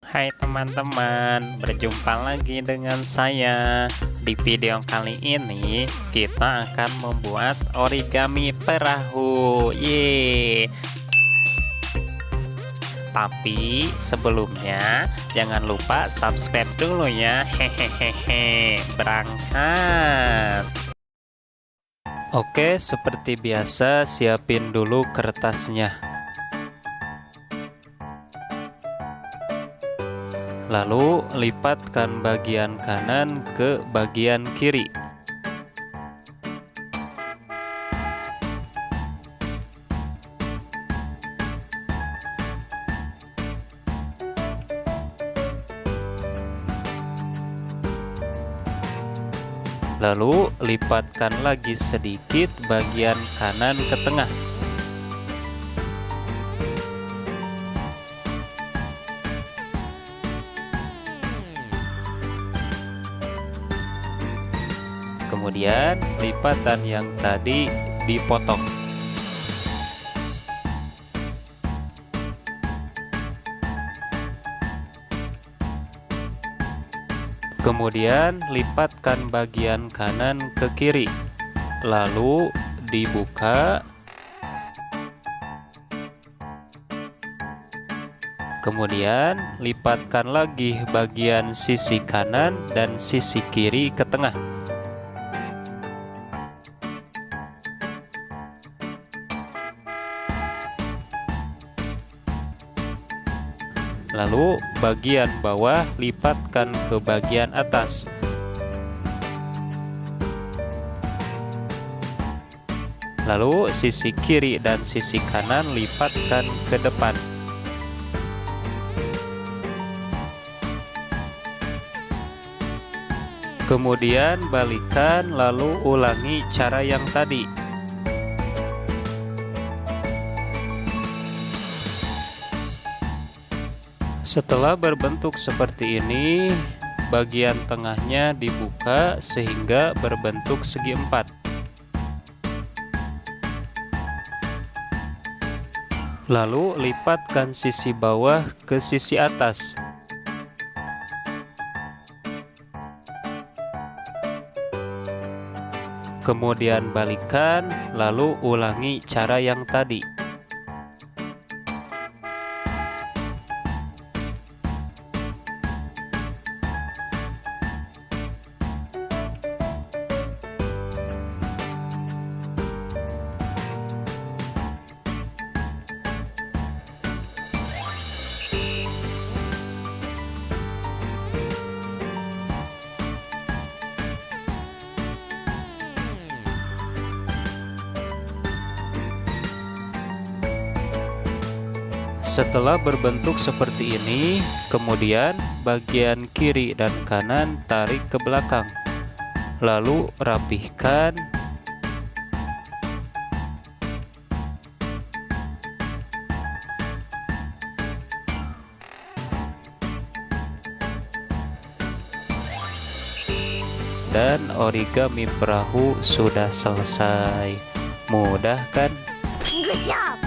Hai teman-teman, berjumpa lagi dengan saya. Di video kali ini kita akan membuat origami perahu. Yeay. Tapi sebelumnya jangan lupa subscribe dulu ya. Hehehe. Berangkat. Oke, seperti biasa siapin dulu kertasnya. Lalu lipatkan bagian kanan ke bagian kiri. Lalu lipatkan lagi sedikit bagian kanan ke tengah. Kemudian lipatan yang tadi dipotong. Kemudian lipatkan bagian kanan ke kiri. Lalu dibuka. Kemudian lipatkan lagi bagian sisi kanan dan sisi kiri ke tengah. Lalu bagian bawah lipatkan ke bagian atas. Lalu sisi kiri dan sisi kanan lipatkan ke depan. Kemudian balikan lalu ulangi cara yang tadi. Setelah berbentuk seperti ini, bagian tengahnya dibuka sehingga berbentuk segi empat. Lalu lipatkan sisi bawah ke sisi atas. Kemudian balikan, lalu ulangi cara yang tadi. Setelah berbentuk seperti ini, kemudian bagian kiri dan kanan tarik ke belakang. Lalu rapihkan. Dan origami perahu sudah selesai. Mudah kan? Good job!